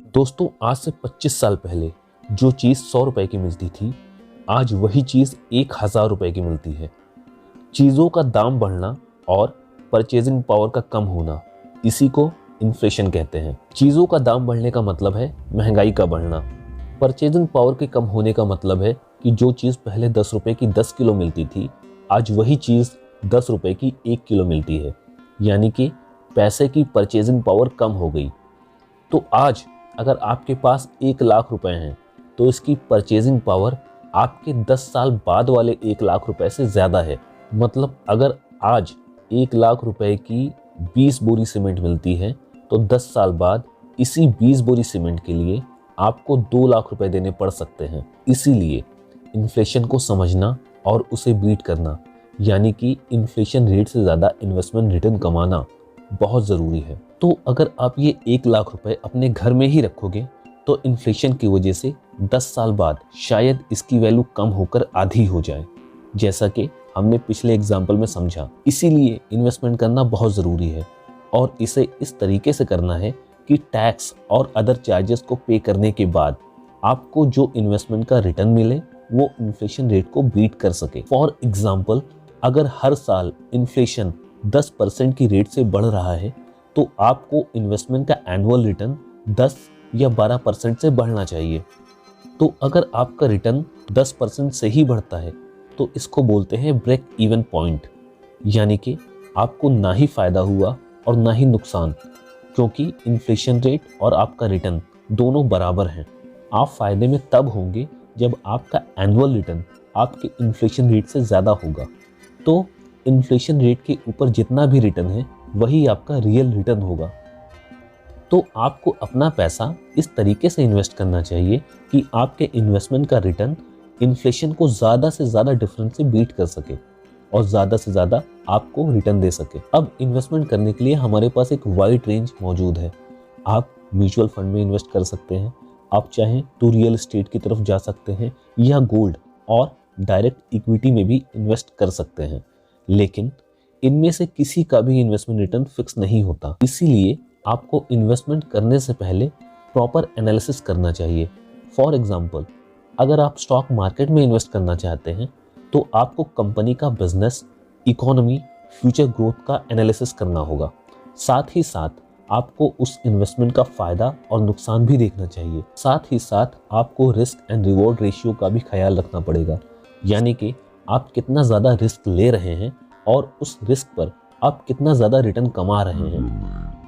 दोस्तों, आज से 25 साल पहले जो चीज़ 100 रुपए की मिलती थी, आज वही चीज़ 1000 रुपए की मिलती है। चीज़ों का दाम बढ़ना और परचेजिंग पावर का कम होना, इसी को इन्फ्लेशन कहते हैं। चीज़ों का दाम बढ़ने का मतलब है महंगाई का बढ़ना। परचेजिंग पावर के कम होने का मतलब है कि जो चीज़ पहले 10 रुपए की 10 किलो मिलती थी, आज वही चीज़ 10 रुपए की 1 किलो मिलती है। यानी कि पैसे की परचेजिंग पावर कम हो गई। तो आज अगर आपके पास 1 लाख रुपए हैं तो इसकी परचेजिंग पावर आपके 10 साल बाद वाले 1 लाख रुपए से ज़्यादा है। मतलब अगर आज 1 लाख रुपए की 20 बोरी सीमेंट मिलती है तो 10 साल बाद इसी 20 बोरी सीमेंट के लिए आपको 2 लाख रुपए देने पड़ सकते हैं। इसीलिए इन्फ्लेशन को समझना और उसे बीट करना, यानी कि इन्फ्लेशन रेट से ज़्यादा इन्वेस्टमेंट रिटर्न कमाना बहुत ज़रूरी है। तो अगर आप ये 1 लाख रुपए अपने घर में ही रखोगे तो इन्फ्लेशन की वजह से 10 साल बाद शायद इसकी वैल्यू कम होकर आधी हो जाए, जैसा कि हमने पिछले एग्जाम्पल में समझा। इसीलिए इन्वेस्टमेंट करना बहुत ज़रूरी है और इसे इस तरीके से करना है कि टैक्स और अदर चार्जेस को पे करने के बाद आपको जो इन्वेस्टमेंट का रिटर्न मिले वो इन्फ्लेशन रेट को बीट कर सके। फॉर एग्जाम्पल, अगर हर साल इन्फ्लेशन 10% की रेट से बढ़ रहा है तो आपको इन्वेस्टमेंट का एनुअल रिटर्न 10 या 12% से बढ़ना चाहिए। तो अगर आपका रिटर्न 10% से ही बढ़ता है तो इसको बोलते हैं ब्रेक इवन पॉइंट, यानी कि आपको ना ही फायदा हुआ और ना ही नुकसान, क्योंकि इन्फ्लेशन रेट और आपका रिटर्न दोनों बराबर हैं। आप फायदे में तब होंगे जब आपका एनुअल रिटर्न आपके इन्फ्लेशन रेट से ज़्यादा होगा। तो इन्फ्लेशन रेट के ऊपर जितना भी रिटर्न है वही आपका रियल रिटर्न होगा। तो आपको अपना पैसा इस तरीके से इन्वेस्ट करना चाहिए कि आपके इन्वेस्टमेंट का रिटर्न इन्फ्लेशन को ज़्यादा से ज़्यादा डिफरेंस से बीट कर सके और ज़्यादा से ज़्यादा आपको रिटर्न दे सके। अब इन्वेस्टमेंट करने के लिए हमारे पास एक वाइड रेंज मौजूद है। आप म्यूचुअल फंड में इन्वेस्ट कर सकते हैं, आप चाहें तो रियल एस्टेट की तरफ जा सकते हैं या गोल्ड और डायरेक्ट इक्विटी में भी इन्वेस्ट कर सकते हैं। लेकिन इनमें से किसी का भी इन्वेस्टमेंट रिटर्न फिक्स नहीं होता। इसीलिए आपको इन्वेस्टमेंट करने से पहले प्रॉपर एनालिसिस करना चाहिए। फॉर एग्जांपल, अगर आप स्टॉक मार्केट में इन्वेस्ट करना चाहते हैं तो आपको कंपनी का बिजनेस, इकोनॉमी, फ्यूचर ग्रोथ का एनालिसिस करना होगा। साथ ही साथ आपको उस इन्वेस्टमेंट का फ़ायदा और नुकसान भी देखना चाहिए। साथ ही साथ आपको रिस्क एंड रिवॉर्ड रेशियो का भी ख्याल रखना पड़ेगा, यानी कि आप कितना ज़्यादा रिस्क ले रहे हैं और उस रिस्क पर आप कितना ज़्यादा रिटर्न कमा रहे हैं।